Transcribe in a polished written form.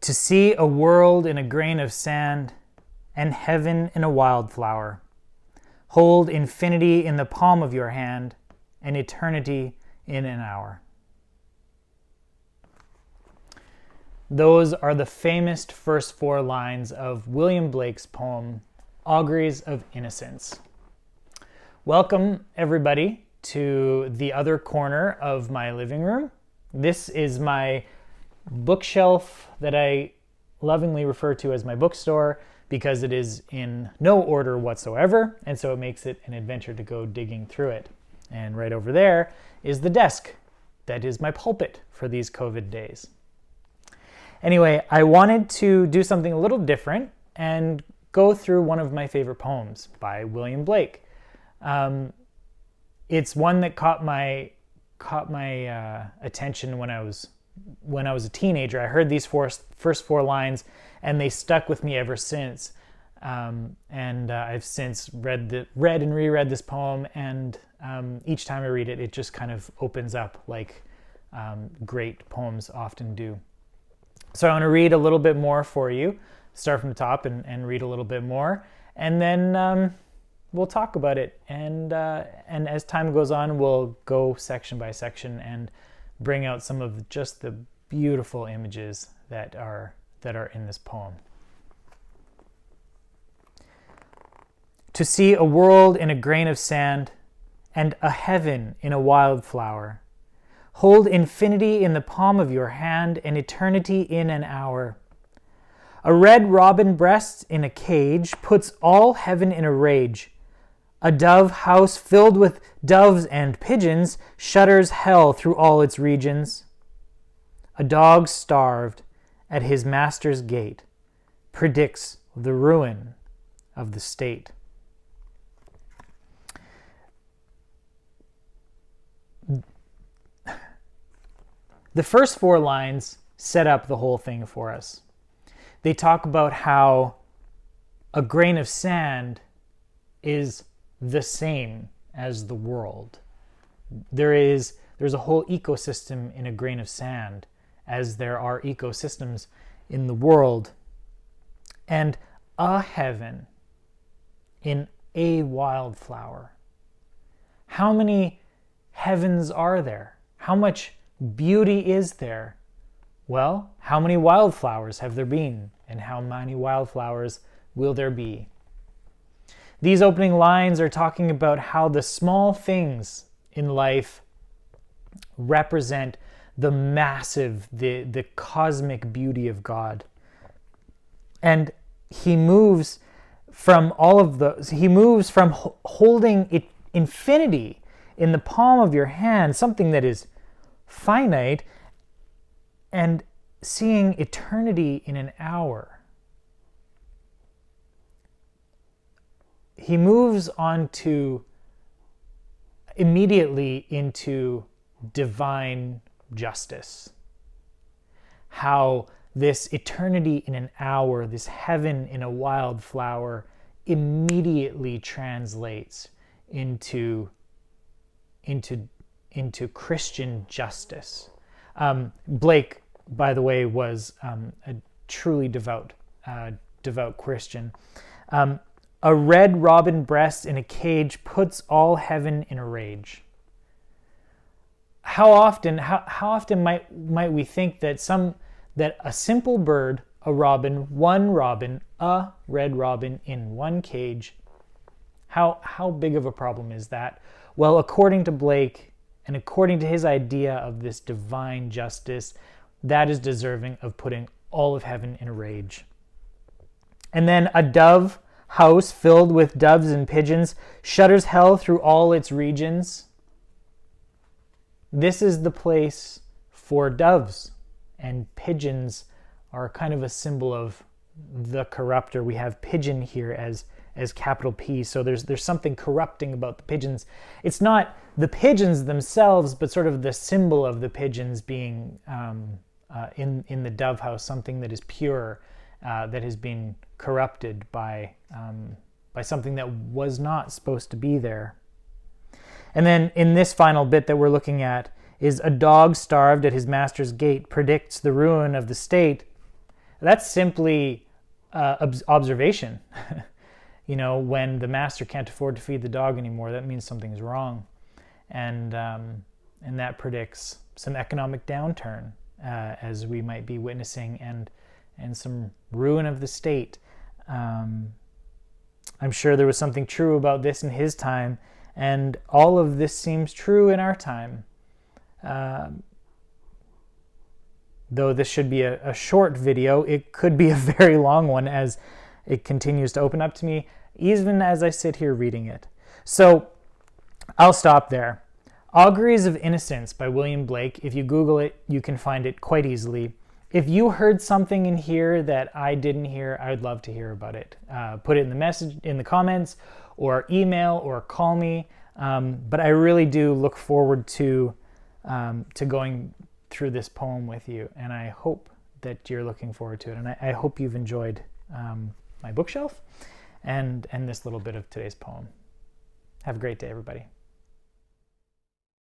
To see a world in a grain of sand and heaven in a wildflower. Hold infinity in the palm of your hand and eternity in an hour. Those are the famous first four lines of William Blake's poem, Auguries of Innocence. Welcome, everybody, to the other corner of my living room. This is my bookshelf that I lovingly refer to as my bookstore because it is in no order whatsoever, and so it makes it an adventure to go digging through it. And right over there is the desk that is my pulpit for these COVID days. Anyway, I wanted to do something a little different and go through one of my favorite poems by William Blake. It's one that caught my attention when I was a teenager. I heard these first four lines, and they stuck with me ever since. I've since read and reread this poem, and each time I read it, it just kind of opens up like great poems often do. So I want to read a little bit more for you, start from the top and read a little bit more, and then we'll talk about it. And as time goes on, we'll go section by section and bring out some of just the beautiful images that are in this poem. To see a world in a grain of sand and a heaven in a wildflower. Hold infinity in the palm of your hand and eternity in an hour. A red robin breast in a cage puts all heaven in a rage. A dove house filled with doves and pigeons shudders hell through all its regions. A dog starved at his master's gate predicts the ruin of the state. The first four lines set up the whole thing for us. They talk about how a grain of sand is the same as the world. There's a whole ecosystem in a grain of sand, as there are ecosystems in the world. And a heaven in a wildflower. How many heavens are there? How much beauty is there? Well, how many wildflowers have there been? And how many wildflowers will there be? These opening lines are talking about how the small things in life represent the massive, the cosmic beauty of God. And he moves from all of those, he moves from holding infinity in the palm of your hand, something that is finite, and seeing eternity in an hour. He moves on to immediately into divine justice. How this eternity in an hour, this heaven in a wildflower, immediately translates into Christian justice. Blake, by the way, was a truly devout Christian. A red robin breast in a cage puts all heaven in a rage. How often might we think that a simple bird, a red robin in one cage, how big of a problem is that? Well, according to Blake, and according to his idea of this divine justice, that is deserving of putting all of heaven in a rage. And then a dove house filled with doves and pigeons shudders hell through all its regions. This is the place for doves, and pigeons are kind of a symbol of the corrupter. We have pigeon here as capital P, so there's something corrupting about the pigeons. It's not the pigeons themselves, but sort of the symbol of the pigeons being in the dove house, something that is pure, that has been corrupted by something that was not supposed to be there. And then in this final bit that we're looking at is a dog starved at his master's gate predicts the ruin of the state. That's simply observation. You know, when the master can't afford to feed the dog anymore, that means something's wrong, and that predicts some economic downturn, as we might be witnessing, and some ruin of the state. I'm sure there was something true about this in his time, and all of this seems true in our time. Though this should be a short video, it could be a very long one as it continues to open up to me, even as I sit here reading it. So I'll stop there. Auguries of Innocence by William Blake. If you Google it, you can find it quite easily. If you heard something in here that I didn't hear, I would love to hear about it. Put it in the comments, or email, or call me. But I really do look forward to going through this poem with you, and I hope that you're looking forward to it. And I hope you've enjoyed my bookshelf and this little bit of today's poem. Have a great day, everybody.